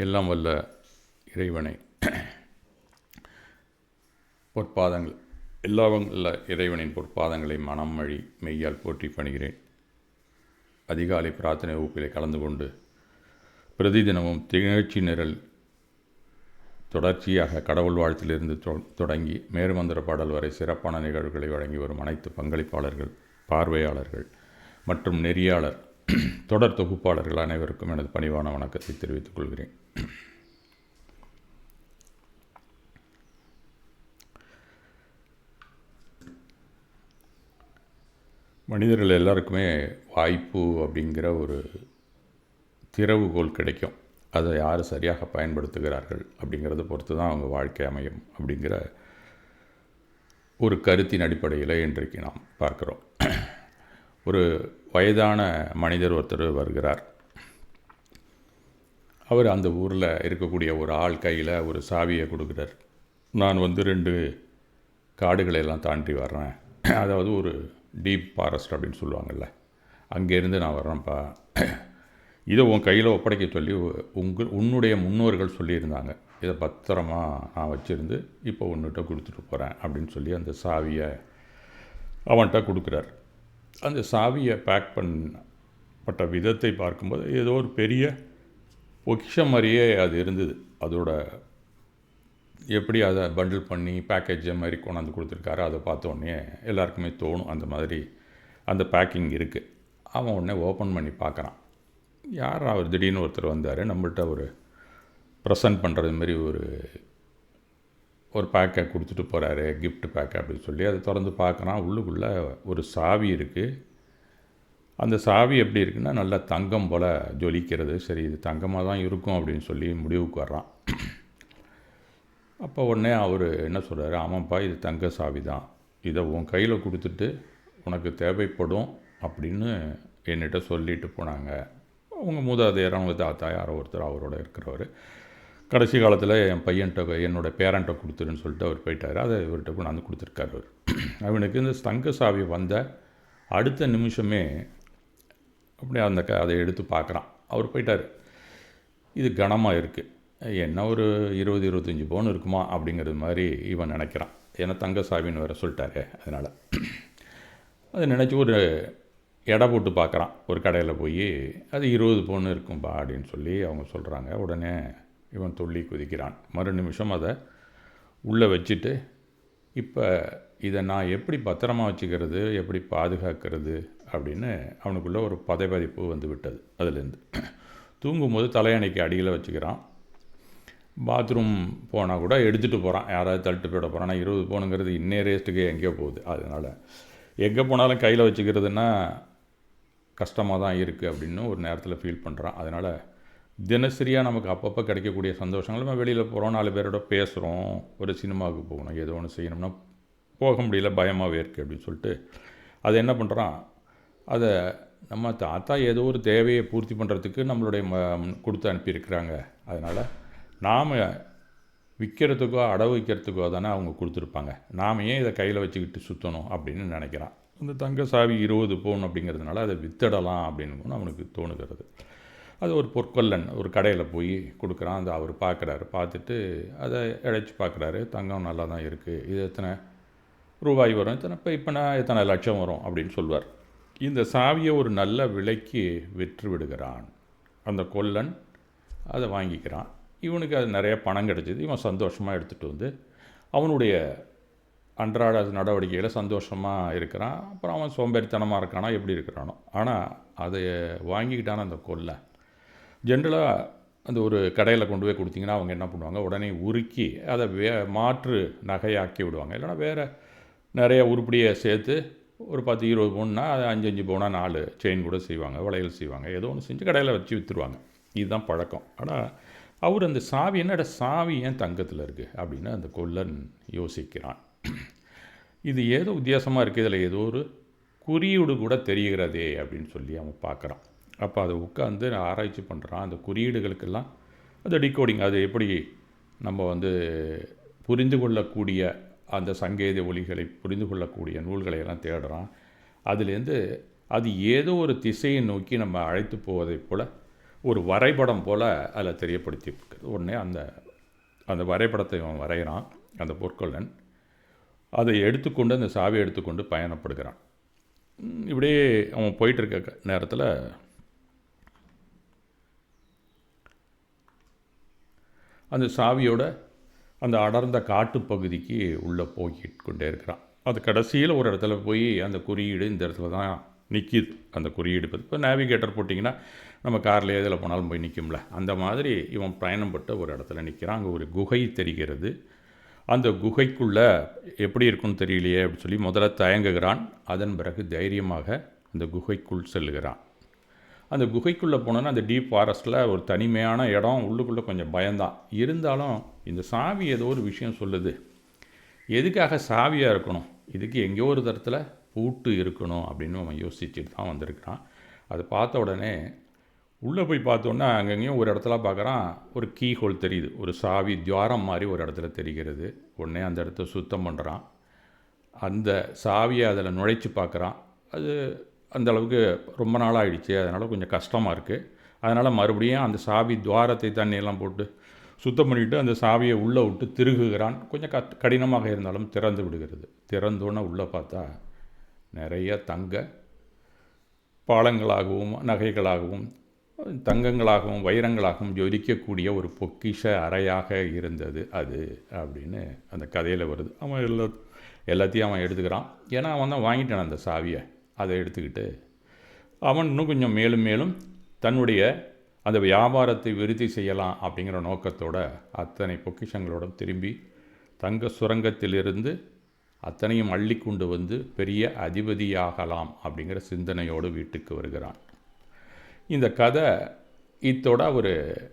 எல்லாம் வல்ல இறைவனை பொற்பாதங்கள் எல்லாம் வல்ல இறைவனின் பொற்பாதங்களை மனம் வழி மெய்யால் போற்றி பணிகிறேன். அதிகாலை பிரார்த்தனை வகுப்பிலே கலந்து கொண்டு பிரதிதினமும் திகழ்ச்சி நிரல் தொடர்ச்சியாக கடவுள் வாழ்த்திலிருந்து தொடங்கி மேருமந்திர பாடல் வரை சிறப்பான நிகழ்வுகளை வழங்கி வரும் அனைத்து பங்களிப்பாளர்கள், பார்வையாளர்கள் மற்றும் நெறியாளர் தொடர் தொகுப்பாளர்கள் அனைவருக்கும் எனது பணிவான வணக்கத்தை தெரிவித்துக் கொள்கிறேன். மனிதர்கள் எல்லாருக்குமே வாய்ப்பு அப்படிங்கிற ஒரு திறவுகோல் கிடைக்கும். அதை யார் சரியாக பயன்படுத்துகிறார்கள் அப்படிங்கிறத பொறுத்து தான் அவங்க வாழ்க்கை அமையும் அப்படிங்கிற ஒரு கருத்தின் அடிப்படையில் இன்றைக்கு நாம் பார்க்குறோம். ஒரு வயதான மனிதர் ஒருத்தர் வருகிறார். அவர் அந்த ஊரில் இருக்கக்கூடிய ஒரு ஆள் கையில் ஒரு சாவியை கொடுக்குறார். நான் 2 காடுகளையெல்லாம் தாண்டி வர்றேன், அதாவது ஒரு டீப் ஃபாரஸ்ட் அப்படின்னு சொல்லுவாங்கள்ல, அங்கேருந்து நான் வர்றேன்ப்பா, இதை உன் கையில் ஒப்படைக்க சொல்லி உன்னுடைய முன்னோர்கள் சொல்லியிருந்தாங்க, இதை பத்திரமா நான் வச்சுருந்து இப்போ உன்னிட்ட கொடுத்துட்டு போகிறேன் அப்படின்னு சொல்லி அந்த சாவியை அவன்கிட்ட கொடுக்குறார். அந்த சாவியை பேக் பண்ணப்பட்ட விதத்தை பார்க்கும்போது ஏதோ ஒரு பெரிய பொக்கிஷம் மாதிரியே அது இருந்தது. அதோட எப்படி அதை பண்டில் பண்ணி பேக்கேஜ் மாதிரி கொண்டாந்து கொடுத்துருக்காரு, அதை பார்த்தோன்னே எல்லாருக்குமே தோணும் அந்த மாதிரி அந்த பேக்கிங் இருக்குது. அவன் உடனே ஓப்பன் பண்ணி பார்க்குறான். யார் அவர், திடீர்னு ஒருத்தர் வந்தார், நம்மள்கிட்ட ஒரு ப்ரெசன்ட் பண்ணுறது மாதிரி ஒரு பேக்கை கொடுத்துட்டு போகிறாரு, கிஃப்ட் பேக்கை அப்படின்னு சொல்லி அதை திறந்து பார்க்குறான். உள்ளுக்குள்ளே ஒரு சாவி இருக்குது. அந்த சாவி எப்படி இருக்குன்னா நல்லா தங்கம் போல் ஜொலிக்கிறது. சரி, இது தங்கமாக தான் இருக்கும் அப்படின்னு சொல்லி முடிவுக்கு வர்றான். அப்போ உடனே அவர் என்ன சொல்கிறாரு, ஆமாப்பா இது தங்க சாவி தான், இதை உன் கையில் கொடுத்துட்டு உனக்கு தேவைப்படும் அப்படின்னு என்கிட்ட சொல்லிட்டு போனாங்க. அவங்க மூதாதையர், அவங்க தாத்தா யாரோ ஒருத்தர் அவரோட இருக்கிறவர், கடைசி காலத்தில் என் பையன்கிட்ட என்னோடய பேரண்ட்டை கொடுத்துருன்னு சொல்லிட்டு அவர் போயிட்டார். அதை இவர்கிட்ட கொண்டாந்து கொடுத்துருக்காரு. அவர் அவனுக்கு இந்த தங்க சாவி வந்த அடுத்த நிமிஷமே அப்படியே அதை எடுத்து பார்க்குறான். அவர் போயிட்டார். இது கனமாக இருக்குது, என்ன ஒரு 20-25 பவுன் இருக்குமா அப்படிங்கிறது மாதிரி இவன் நினைக்கிறான். ஏன்னா தங்க சாவின்னு வேறு சொல்லிட்டாரு. அதனால் அதை நினச்சி ஒரு எடை போட்டு பார்க்குறான். ஒரு கடையில் போய் அது 20 பவுன் இருக்கும்பா அப்படின்னு சொல்லி அவங்க சொல்கிறாங்க. உடனே இவன் துள்ளி குதிக்கிறான். மறு நிமிஷம் அதை உள்ளே வச்சுட்டு, இப்போ இதை நான் எப்படி பத்திரமா வச்சுக்கிறது, எப்படி பாதுகாக்கிறது அப்படின்னு அவனுக்குள்ளே ஒரு பதைபதிப்பு வந்து விட்டது. அதுலேருந்து தூங்கும்போது தலையணைக்கு அடியில் வச்சுக்கிறான். பாத்ரூம் போனால் கூட எடுத்துகிட்டு போகிறான், யாராவது தள்ளிட்டு போயிட போகிறான். 20 பவுனுங்கிறது இன்னே ரேஸ்ட்டுக்கு எங்கேயோ போகுது. அதனால் எங்கே போனாலும் கையில் வச்சுக்கிறதுனா கஷ்டமாக தான் இருக்குது அப்படின்னு ஒரு நேரத்தில் ஃபீல் பண்ணுறான். அதனால் தினசரியாக நமக்கு அப்பப்போ கிடைக்கக்கூடிய சந்தோஷங்கள், நம்ம வெளியில் போகிறோம், 4 பேரோட பேசுகிறோம், ஒரு சினிமாவுக்கு போகணும், ஏதோ ஒன்று செய்யணும்னா போக முடியல, பயமாகவே இருக்குது அப்படின்னு சொல்லிட்டு அதை என்ன பண்ணுறான், அதை நம்ம தாத்தா ஏதோ ஒரு தேவையை பூர்த்தி பண்ணுறதுக்கு நம்மளுடைய கொடுத்து அனுப்பியிருக்கிறாங்க, அதனால் நாம் விற்கிறதுக்கோ அடவு வைக்கிறதுக்கோ தானே அவங்க கொடுத்துருப்பாங்க, நாம் ஏன் இதை கையில் வச்சுக்கிட்டு சுற்றணும் அப்படின்னு நினைக்கிறான். அந்த தங்க சாவி 20 பவுன் அப்படிங்கிறதுனால அதை வித்துடலாம் அப்படின்னு அவனுக்கு தோணுகிறது. அது ஒரு பொற்கொல்லன் ஒரு கடையில் போய் கொடுக்குறான். அதை அவர் பார்க்குறாரு. பார்த்துட்டு அதை இழைச்சி பார்க்குறாரு. தங்கம் நல்லா தான் இருக்குது, இது எத்தனை ரூபாய் வரும், இப்போ எத்தனை லட்சம் வரும் அப்படின்னு சொல்வார். இந்த சாவியை ஒரு நல்ல விலைக்கு விற்று விடுகிறான் அந்த கொல்லன். அதை வாங்கிக்கிறான். இவனுக்கு அது நிறைய பணம் கிடச்சிது. இவன் சந்தோஷமாக எடுத்துகிட்டு வந்து அவனுடைய அன்றாட நடவடிக்கையில் சந்தோஷமாக இருக்கிறான். அப்புறம் அவன் சோம்பேறித்தனமாக இருக்கானா எப்படி இருக்கிறானோ, ஆனால் அதை வாங்கிக்கிட்டான அந்த கொல்லன். ஜென்ரலாக அந்த ஒரு கடையில் கொண்டு போய் கொடுத்தீங்கன்னா அவங்க என்ன பண்ணுவாங்க, உடனே உருக்கி அதை மாற்று நகையாக்கி விடுவாங்க. இல்லைனா வேறு நிறைய உருப்படியை சேர்த்து ஒரு 10-20 பவுன்னா அதை 5 பவுனா 4 செயின் கூட செய்வாங்க, வளையல் செய்வாங்க, ஏதோ ஒன்று செஞ்சு கடையில் வச்சு விற்றுருவாங்க. இதுதான் பழக்கம். ஆனால் அவர் அந்த சாவி, என்னோட சாவி ஏன் தங்கத்தில் இருக்குது அப்படின்னு அந்த கொல்லன் யோசிக்கிறான். இது ஏதோ வித்தியாசமாக இருக்குது, இதில் ஏதோ ஒரு குறியீடு கூட தெரிகிறதே அப்படின்னு சொல்லி அவன் பார்க்குறான். அப்போ அதை உட்காந்து ஆராய்ச்சி பண்ணுறான். அந்த குறியீடுகளுக்கெல்லாம் அந்த டிகோடிங், அது எப்படி நம்ம புரிந்து கொள்ளக்கூடிய அந்த சங்கேத ஒலிகளை புரிந்து கொள்ளக்கூடிய நூல்களை எல்லாம் தேடுறான். அதுலேருந்து அது ஏதோ ஒரு திசையை நோக்கி நம்ம அழைத்து போவதைப் போல் ஒரு வரைபடம் போல் அதில் தெரியப்படுத்தியிருக்கிறது. உடனே அந்த அந்த வரைபடத்தை அவன் வரைகிறான் அந்த பொற்கொள்ளன். அதை எடுத்துக்கொண்டு அந்த சாவியை எடுத்துக்கொண்டு பயணப்படுகிறான். இப்படியே அவன் போயிட்டுருக்க நேரத்தில் அந்த சாவியோட அந்த அடர்ந்த காட்டுப்பகுதிக்கு உள்ளே போய்கிட்டு கொண்டே இருக்கிறான். அது கடைசியில் ஒரு இடத்துல போய் அந்த குறியீடு இந்த இடத்துல தான் நிற்கிது. அந்த குறியீடு இப்போ நேவிகேட்டர் போட்டிங்கன்னா நம்ம காரில் எதில் போனாலும் போய் நிற்கும்ல, அந்த மாதிரி இவன் பயணப்பட்ட ஒரு இடத்துல நிற்கிறான். அங்கே ஒரு குகை தெரிகிறது. அந்த குகைக்குள்ளே எப்படி இருக்குன்னு தெரியலையே அப்படின்னு சொல்லி முதல்ல தயங்குகிறான். அதன் பிறகு தைரியமாக அந்த குகைக்குள் செல்லுகிறான். அந்த குகைக்குள்ளே போனோன்னா அந்த டீப் ஃபாரஸ்ட்டில் ஒரு தனிமையான இடம், உள்ளுக்குள்ளே கொஞ்சம் பயந்தான். இருந்தாலும் இந்த சாவி ஏதோ ஒரு விஷயம் சொல்லுது. எதுக்காக சாவியாக இருக்கணும், இதுக்கு எங்கேயோ ஒரு தரத்தில் பூட்டு இருக்கணும் அப்படின்னு அவன் யோசிச்சுட்டு தான் வந்திருக்கிறான். அதை பார்த்த உடனே உள்ளே போய் பார்த்தோன்னா அங்கங்கேயும் ஒரு இடத்துல பார்க்குறான், ஒரு கீ ஹோல் தெரியுது, ஒரு சாவி துவாரம் மாதிரி ஒரு இடத்துல தெரிகிறது. உடனே அந்த இடத்த சுத்தம் பண்ணுறான். அந்த சாவியை அதில் நுழைச்சி பார்க்குறான். அது அந்த அளவுக்கு ரொம்ப நாள் ஆகிடுச்சு, அதனால் கொஞ்சம் கஷ்டமாக இருக்குது. அதனால் மறுபடியும் அந்த சாவி துவாரத்தை தண்ணியெல்லாம் போட்டு சுத்தம் பண்ணிவிட்டு அந்த சாவியை உள்ளே விட்டு திருகுகிறான். கொஞ்சம் கடினமாக இருந்தாலும் திறந்து விடுகிறது. திறந்தோன்னே உள்ளே பார்த்தா நிறைய தங்க பாலங்களாகவும் நகைகளாகவும் தங்கங்களாகவும் வைரங்களாகவும் ஜொலிக்கக்கூடிய ஒரு பொக்கிஷ அறையாக இருந்தது அது அப்படின்னு அந்த கதையில் வருது. அவன் எல்லாத்தையும் அவன் எடுத்துக்கிறான். ஏன்னா அவன் தான் வாங்கிட்டான் அந்த சாவியை. அதை எடுத்துக்கிட்டு அவன் இன்னும் கொஞ்சம் மேலும் மேலும் தன்னுடைய அந்த வியாபாரத்தை விருத்தி செய்யலாம் அப்படிங்கிற நோக்கத்தோடு அத்தனை பொக்கிஷங்களோட திரும்பி தங்க சுரங்கத்திலிருந்து அத்தனையும் அள்ளி கொண்டு வந்து பெரிய அதிபதியாகலாம் அப்படிங்கிற சிந்தனையோடு வீட்டுக்கு வருகிறான். இந்த கதை இத்தோட அவர்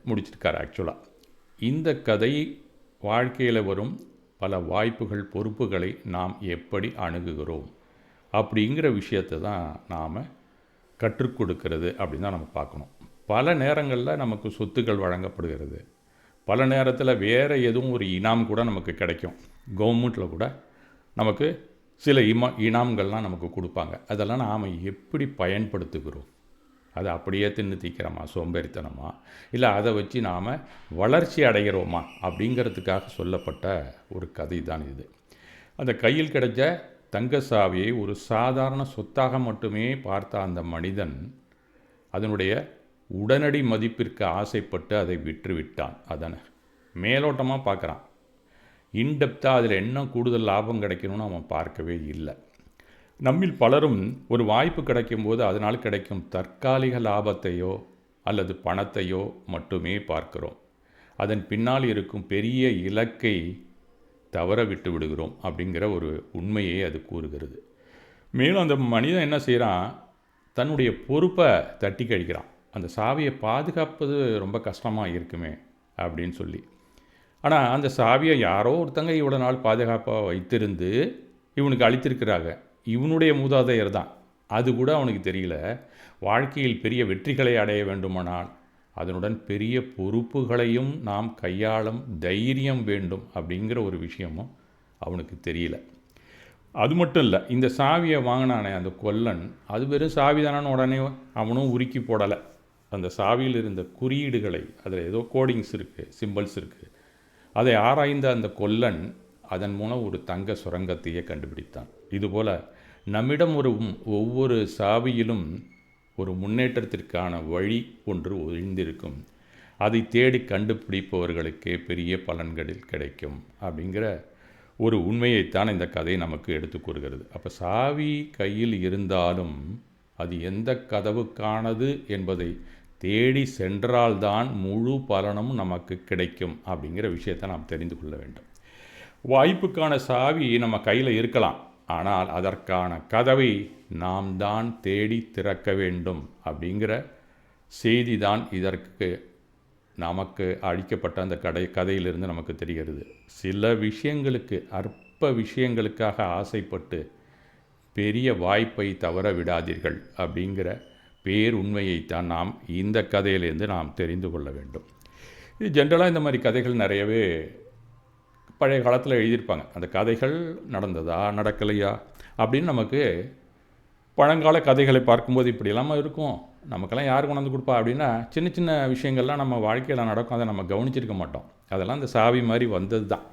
முடிச்சிருக்கார். ஆக்சுவலாக இந்த கதை வாழ்க்கையில் வரும் பல வாய்ப்புகள், பொறுப்புகளை நாம் எப்படி அணுகுகிறோம் அப்படிங்கிற விஷயத்தை தான் நாம் கற்றுக் கொடுக்கிறது அப்படின்னு தான் நம்ம பார்க்கணும். பல நேரங்களில் நமக்கு சொத்துக்கள் வழங்கப்படுகிறது. பல நேரத்தில் வேறு எதுவும் ஒரு இனாம் கூட நமக்கு கிடைக்கும். கவர்மெண்ட்டில் கூட நமக்கு சில இனாம்கள்லாம் நமக்கு கொடுப்பாங்க. அதெல்லாம் நாம் எப்படி பயன்படுத்துகிறோம்? அதை அப்படியே தின்னு தீக்கிறோமா, சோம்பேறித்தனமா, இல்லை அதை வச்சு நாம் வளர்ச்சி அடைகிறோமா அப்படிங்கிறதுக்காக சொல்லப்பட்ட ஒரு கதை தான் இது. அந்த கையில் கிடைச்ச தங்க சாவியை ஒரு சாதாரண சொத்தாக மட்டுமே பார்த்த அந்த மனிதன் அதனுடைய உடனடி மதிப்பிற்கு ஆசைப்பட்டு அதை விற்றுவிட்டான். அதனை மேலோட்டமாக பார்க்குறான். இன்டெப்த்தாக அதில் என்ன கூடுதல் லாபம் கிடைக்கணும்னு அவன் பார்க்கவே இல்லை. நம்மில் பலரும் ஒரு வாய்ப்பு கிடைக்கும்போது அதனால் கிடைக்கும் தற்காலிக லாபத்தையோ அல்லது பணத்தையோ மட்டுமே பார்க்கிறோம். அதன் பின்னால் இருக்கும் பெரிய இலக்கை தவற விட்டு விடுகிறோம் அப்படிங்கிற ஒரு உண்மையை அது கூறுகிறது. மேலும் அந்த மனிதன் என்ன செய்கிறான், தன்னுடைய பொறுப்பை தட்டி கழிக்கிறான். அந்த சாவியை பாதுகாப்பது ரொம்ப கஷ்டமாக இருக்குமே அப்படின்னு சொல்லி. ஆனால் அந்த சாவியை யாரோ ஒருத்தங்க இவ்வளோ நாள் பாதுகாப்பாக வைத்திருந்து இவனுக்கு அளித்திருக்கிறாங்க. இவனுடைய மூதாதையர் தான். அது கூட அவனுக்கு தெரியல. வாழ்க்கையில் பெரிய வெற்றிகளை அடைய வேண்டுமானால் அதனுடன் பெரிய பொறுப்புகளையும் நாம் கையாளும் தைரியம் வேண்டும் அப்படிங்கிற ஒரு விஷயமும் அவனுக்கு தெரியல. அது மட்டும் இல்லை, இந்த சாவியை வாங்கினானே அந்த கொல்லன், அது வெறும் சாவி தானான்னு உடனே அவனும் உருக்கி போடலை. அந்த சாவியில் இருந்த குறியீடுகளை, அதில் ஏதோ கோடிங்ஸ் இருக்குது, சிம்பிள்ஸ் இருக்குது, அதை ஆராய்ந்த அந்த கொல்லன் அதன் மூலம் ஒரு தங்க சுரங்கத்தையே கண்டுபிடித்தான். இதுபோல் நம்மிடம் ஒவ்வொரு சாவியிலும் ஒரு முன்னேற்றத்திற்கான வழி ஒன்று ஒழிந்திருக்கும். அதை தேடி கண்டுபிடிப்பவர்களுக்கே பெரிய பலன்களில் கிடைக்கும் அப்படிங்கிற ஒரு உண்மையைத்தான் இந்த கதை நமக்கு எடுத்து கூறுகிறது. அப்போ சாவி கையில் இருந்தாலும் அது எந்த கதவுக்கானது என்பதை தேடி சென்றால்தான் முழு பலனும் நமக்கு கிடைக்கும் அப்படிங்கிற விஷயத்தை நாம் தெரிந்து கொள்ள வேண்டும். வாய்ப்புக்கான சாவி நம்ம கையில் இருக்கலாம், ஆனால் அதற்கான கதவை நாம் தான் தேடி திறக்க வேண்டும் அப்படிங்கிற செய்தி தான் இதற்கு நமக்கு அளிக்கப்பட்ட அந்த கதையிலிருந்து நமக்கு தெரிகிறது. சில விஷயங்களுக்கு, அற்ப விஷயங்களுக்காக ஆசைப்பட்டு பெரிய வாய்ப்பை தவற விடாதீர்கள் அப்படிங்கிற பேருண்மையைத்தான் நாம் இந்த கதையிலேருந்து நாம் தெரிந்து கொள்ள வேண்டும். இது ஜென்ரலாக இந்த மாதிரி கதைகள் நிறையவே பழைய காலத்தில் எழுதியிருப்பாங்க. அந்த கதைகள் நடந்ததா நடக்கலையா அப்படின்னு நமக்கு பழங்கால கதைகளை பார்க்கும்போது இப்படி இல்லாமல் இருக்கும், நமக்கெல்லாம் யார் கொண்டாந்து கொடுப்பா அப்படின்னா, சின்ன சின்ன விஷயங்கள்லாம் நம்ம வாழ்க்கையில் நடக்கும், அதை நம்ம கவனிச்சிருக்க மாட்டோம். அதெல்லாம் அந்த சாவி மாதிரி வந்தது தான்.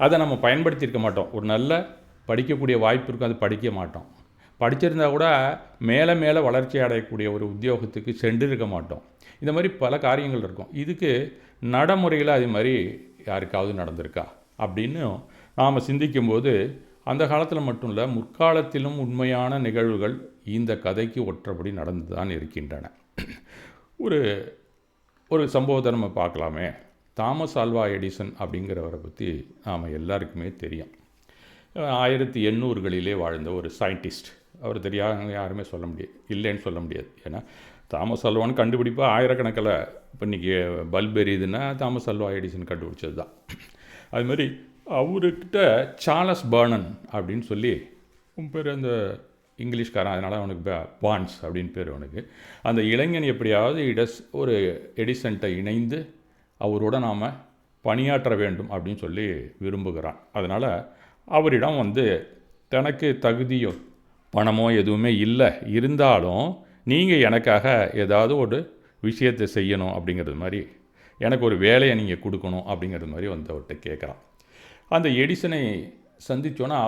அதை நம்ம பயன்படுத்தியிருக்க மாட்டோம். ஒரு நல்ல படிக்கக்கூடிய வாய்ப்பு இருக்கும், அது படிக்க மாட்டோம். படிச்சிருந்தா கூட மேலே மேலே வளர்ச்சி அடையக்கூடிய ஒரு உத்தியோகத்துக்கு சென்றிருக்க மாட்டோம். இந்த மாதிரி பல காரியங்கள் இருக்கும். இதுக்கு நடைமுறையில் அது மாதிரி யாருக்காவது நடந்திருக்கா அப்படின்னு நாம் சிந்திக்கும்போது, அந்த காலத்தில் மட்டும் இல்லை, முற்காலத்திலும் உண்மையான நிகழ்வுகள் இந்த கதைக்கு ஒற்றபடி நடந்து தான் இருக்கின்றன. ஒரு ஒரு சம்பவத்தை நம்ம பார்க்கலாமே. தாமஸ் ஆல்வா எடிசன் அப்படிங்கிறவரை பற்றி நாம் எல்லாருக்குமே தெரியும். 1800களிலே வாழ்ந்த ஒரு சயின்டிஸ்ட். அவர் தெரியாத யாருமே சொல்ல முடியாது, இல்லைன்னு சொல்ல முடியாது. ஏன்னா தாமஸ் ஆல்வான்னு கண்டுபிடிப்பா ஆயிரக்கணக்கில். இப்போ இன்றைக்கி பல்ப் எரியுதுன்னா தாமஸ் ஆல்வா எடிசன் கண்டுபிடிச்சது தான். அதுமாதிரி அவர்கிட்ட சார்லஸ் பர்னன் அப்படின்னு சொல்லி, பேர் அந்த இங்கிலீஷ்காரன், அதனால் அவனுக்கு பான்ஸ் அப்படின்னு பேர் அவனுக்கு. அந்த இளைஞன் எப்படியாவது ஒரு எடிசன்ட்டை இணைந்து அவரோட நாம் பணியாற்ற வேண்டும் அப்படின்னு சொல்லி விரும்புகிறான். அதனால் அவரிடம் தனக்கு தகுதியோ பணமோ எதுவுமே இல்லை, இருந்தாலும் நீங்கள் எனக்காக ஏதாவது ஒரு விஷயத்தை செய்யணும் அப்படிங்கிறது மாதிரி, எனக்கு ஒரு வேலையை நீங்கள் கொடுக்கணும் அப்படிங்கிறது மாதிரி அவர்கிட்ட கேட்குறான். அந்த எடிசனை சந்தித்தோன்னா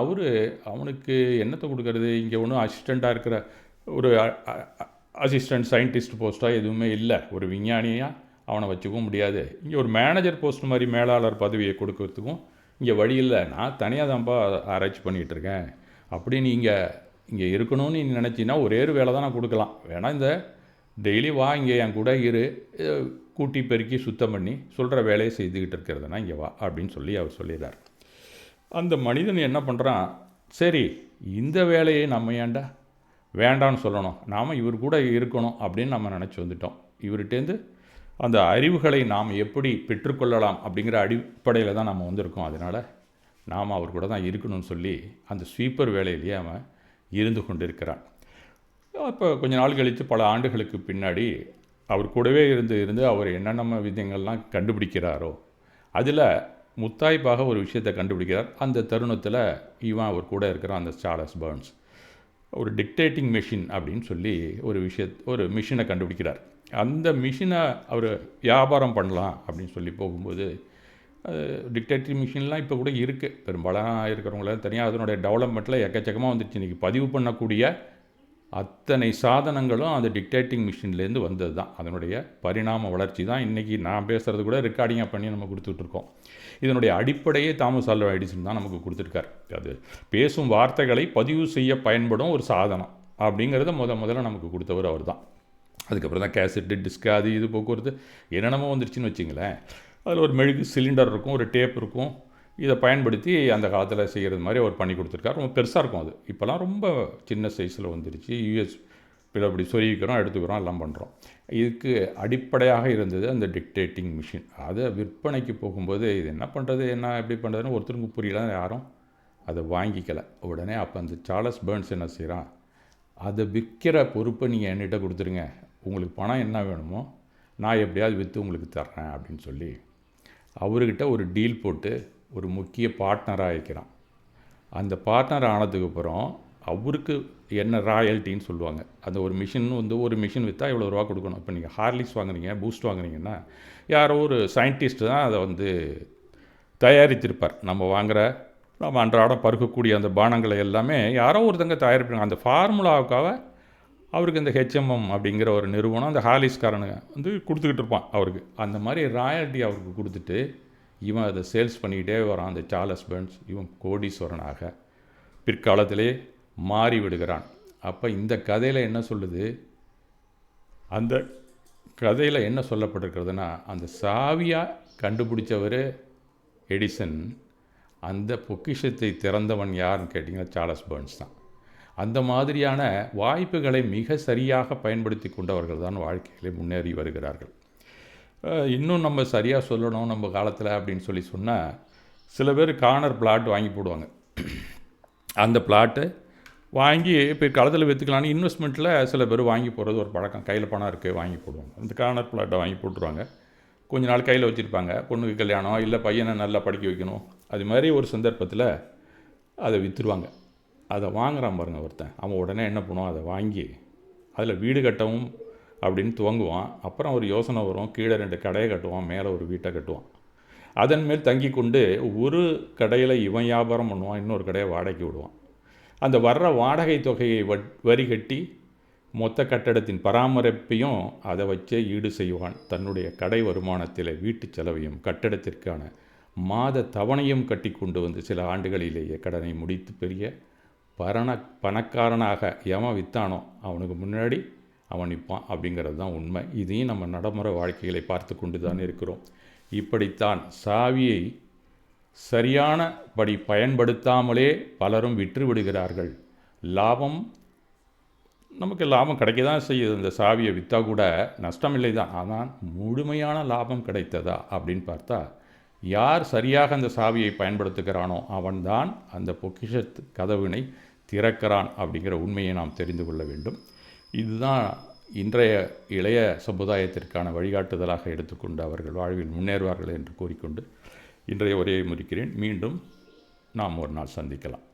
அவனுக்கு என்னத்தை கொடுக்கறது, இங்கே ஒன்றும் அசிஸ்டண்ட்டாக இருக்கிற ஒரு அசிஸ்டண்ட் சயின்டிஸ்ட் போஸ்ட்டாக எதுவுமே இல்லை, ஒரு விஞ்ஞானியாக அவனை வச்சுக்கவும் முடியாது, இங்கே ஒரு மேனேஜர் போஸ்ட் மாதிரி மேலாளர் பதவியை கொடுக்கறதுக்கும் இங்கே வழி இல்லை, நான் தனியாக தான்ப்பா ஆராய்ச்சி பண்ணிகிட்ருக்கேன், அப்படி நீங்கள் இங்கே இருக்கணும்னு நீ நினச்சின்னா ஒரே ஒரு வேலை தான் நான் கொடுக்கலாம், வேணா இந்த டெய்லி வா இங்கே என் கூட கூட்டி பெருக்கி சுத்தம் பண்ணி சொல்கிற வேலையை செய்துக்கிட்டு இருக்கிறதுனா இங்கே வா அப்படின்னு சொல்லி அவர் சொல்லிடுறார். அந்த மனிதன் என்ன பண்ணுறான், சரி இந்த வேலையை நம்ம ஏன்டா வேண்டான்னு சொல்லணும், நாம் இவர் கூட இருக்கணும் அப்படின்னு நம்ம நினச்சி வந்துட்டோம். இவர்கிட்டேருந்து அந்த அறிவுகளை நாம் எப்படி பெற்றுக்கொள்ளலாம் அப்படிங்கிற அடிப்படையில் தான் நம்ம வந்திருக்கோம், அதனால் நாம் அவர் கூட தான் இருக்கணும்னு சொல்லி அந்த ஸ்வீப்பர் வேலையிலேயே அவன் இருந்து கொண்டிருக்கிறான். இப்போ கொஞ்ச நாள் கழித்து, பல ஆண்டுகளுக்கு பின்னாடி அவர் கூடவே இருந்து அவர் என்னென்ன விதங்கள்லாம் கண்டுபிடிக்கிறாரோ அதில் முத்தாய்ப்பாக ஒரு விஷயத்தை கண்டுபிடிக்கிறார். அந்த தருணத்தில் இவன் அவர் கூட இருக்கிறான், அந்த சார்லஸ் பர்ன்ஸ், ஒரு டிக்டேட்டிங் மெஷின் அப்படின்னு சொல்லி ஒரு மிஷினை கண்டுபிடிக்கிறார். அந்த மிஷினை அவர் வியாபாரம் பண்ணலாம் அப்படின்னு சொல்லி போகும்போது, டிக்டேட்டிங் மிஷின்லாம் இப்போ கூட இருக்குது, பெரும்பாலான இருக்கிறவங்கள தனியாக அதனுடைய டெவலப்மெண்ட்டில் எக்கச்சக்கமாக வந்துடுச்சு. இன்றைக்கி பதிவு பண்ணக்கூடிய அத்தனை சாதனங்களும் அந்த டிக்டேட்டிங் மிஷின்லேருந்து வந்தது தான். அதனுடைய பரிணாம வளர்ச்சி தான் இன்றைக்கி நான் பேசுகிறது கூட ரெக்கார்டிங்காக பண்ணி நம்ம கொடுத்துட்ருக்கோம். இதனுடைய அடிப்படையே தாமஸ் ஆல்வா எடிசன் தான் நமக்கு கொடுத்துருக்கார். அது பேசும் வார்த்தைகளை பதிவு செய்ய பயன்படும் ஒரு சாதனம் அப்படிங்கிறத முதல்ல நமக்கு கொடுத்தவர் அவர் தான். அதுக்கப்புறம் தான் கேசட்டு, டிஸ்கு, அது இது போக்குவரத்து என்னென்னமோ வந்துருச்சுன்னு வச்சிங்களேன். அதில் ஒரு மெழுகு சிலிண்டர் இருக்கும், ஒரு டேப் இருக்கும், இதை பயன்படுத்தி அந்த காலத்தில் செய்கிறது மாதிரி அவர் பண்ணி கொடுத்துருக்காரு. ரொம்ப பெருசாக இருக்கும் அது. இப்போலாம் ரொம்ப சின்ன சைஸில் வந்துருச்சு. யூஎஸ்பியில் அப்படி சொருகிக்கிறோம், எடுத்துக்கிறோம், எல்லாம் பண்ணுறோம். இதுக்கு அடிப்படையாக இருந்தது அந்த டிக்டேட்டிங் மிஷின். அதை விற்பனைக்கு போகும்போது இது என்ன பண்ணுறது, என்ன எப்படி பண்ணுறதுன்னு ஒருத்தருக்கு புரியல, யாரும் அதை வாங்கிக்கலை. உடனே அப்போ அந்த சார்லஸ் பர்ன்ஸ் என்ன செய்கிறான், அதை விற்கிற பொறுப்பை நீங்கள் என்கிட்ட கொடுத்துருங்க, உங்களுக்கு பணம் என்ன வேணுமோ நான் எப்படியாவது விற்று உங்களுக்கு தர்றேன் அப்படின்னு சொல்லி அவர்கிட்ட ஒரு டீல் போட்டு ஒரு முக்கிய பார்ட்னராக இருக்கிறான். அந்த பார்ட்னர் ஆனதுக்கப்புறம் அவருக்கு என்ன ராயல்ட்டின்னு சொல்லுவாங்க. அந்த ஒரு மிஷின் ஒரு மிஷின் விற்றா இவ்வளோ ரூபா கொடுக்கணும். இப்போ நீங்கள் ஹார்லிக்ஸ் வாங்குறீங்க, பூஸ்ட் வாங்குறீங்கன்னா யாரோ ஒரு சயின்டிஸ்ட்டு தான் அதை தயாரித்திருப்பார். நம்ம அன்றாடம் பருக்கக்கூடிய அந்த பானங்களை எல்லாமே யாரோ ஒருத்தங்க தயாரிப்பாங்க. அந்த ஃபார்முலாவுக்காக அவருக்கு இந்த ஹெச்எம்எம் அப்படிங்கிற ஒரு நிறுவனம் அந்த ஹார்லிக்ஸ்காரனுங்க கொடுத்துக்கிட்டு இருப்பான் அவருக்கு. அந்த மாதிரி ராயல்ட்டி அவருக்கு கொடுத்துட்டு இவன் அதை சேல்ஸ் பண்ணிக்கிட்டே வரான். அந்த சார்லஸ் பர்ன்ஸ் இவன் கோடீஸ்வரனாக பிற்காலத்திலே மாறி விடுகிறான். அப்போ இந்த கதையில் என்ன சொல்லுது, அந்த கதையில் என்ன சொல்லப்பட்டிருக்கிறதுனா, அந்த சாவியாக கண்டுபிடிச்சவர் எடிசன், அந்த பொக்கிஷத்தை திறந்தவன் யாருன்னு கேட்டிங்கன்னா சார்லஸ் பர்ன்ஸ் தான். அந்த மாதிரியான வாய்ப்புகளை மிக சரியாக பயன்படுத்தி கொண்டவர்கள் தான் வாழ்க்கையிலே முன்னேறி வருகிறார்கள். இன்னும் நம்ம சரியாக சொல்லணும் நம்ம காலத்தில் அப்படின்னு சொன்னால், சில பேர் கார்னர் பிளாட் வாங்கி போடுவாங்க. அந்த பிளாட்டு வாங்கி பிற்காலத்தில் விற்றுக்கலான்னு இன்வெஸ்ட்மெண்ட்டில் சில பேர் வாங்கி போகிறது ஒரு பழக்கம். கையில் பணம் இருக்குது வாங்கி போடுவாங்க. அந்த கார்னர் பிளாட்டை வாங்கி போட்டுருவாங்க. கொஞ்ச நாள் கையில் வச்சுருப்பாங்க. பொண்ணுக்கு கல்யாணம், இல்லை பையனை நல்லா படிக்க வைக்கணும், அது மாதிரி ஒரு சந்தர்ப்பத்தில் அதை விற்றுருவாங்க. அதை வாங்குறான் பாருங்க ஒருத்தன், அவன் உடனே என்ன பண்ணுவான், அதை வாங்கி அதில் வீடு கட்டவும் அப்படின்னு துவங்குவான். அப்புறம் ஒரு யோசனை வரும், கீழே 2 கடையை கட்டுவான், மேலே ஒரு வீட்டை கட்டுவான். அதன் மேல் தங்கி கொண்டு ஒரு கடையில் இவன் வியாபாரம் பண்ணுவான், இன்னொரு கடையை வாடகைக்கு விடுவான். அந்த வர்ற வாடகை தொகையை வரி கட்டி மொத்த கட்டடத்தின் பராமரிப்பையும் அதை வச்சே ஈடு செய்வான். தன்னுடைய கடை வருமானத்தில் வீட்டு செலவையும் கட்டடத்திற்கான மாத தவணையும் கட்டி கொண்டு வந்து சில ஆண்டுகளிலேயே கடனை முடித்து பெரிய பணக்காரனாக எவன் விற்றானோ அவனுக்கு முன்னாடி அவன் நிற்பான் அப்படிங்கிறது தான் உண்மை. இதையும் நம்ம நடைமுறை வாழ்க்கைகளை பார்த்து கொண்டு தான் இருக்கிறோம். இப்படித்தான் சாவியை சரியானபடி பயன்படுத்தாமலே பலரும் விற்று விடுகிறார்கள். நமக்கு லாபம் கிடைக்க தான் செய்யுது, இந்த சாவியை விற்றா கூட நஷ்டமில்லை தான். ஆனால் முழுமையான லாபம் கிடைத்ததா அப்படின்னு பார்த்தா, யார் சரியாக அந்த சாவியை பயன்படுத்துகிறானோ அவன்தான் அந்த பொக்கிஷத்து கதவினை திறக்கிறான் அப்படிங்கிற உண்மையை நாம் தெரிந்து கொள்ள வேண்டும். இதுதான் இன்றைய இளைய சமுதாயத்திற்கான வழிகாட்டுதலாக எடுத்துக்கொண்டு அவர்கள் வாழ்வில் முன்னேறுவார்கள் என்று கூறிக்கொண்டு இன்றைய உரையை முடிக்கிறேன். மீண்டும் நாம் ஒரு நாள் சந்திக்கலாம்.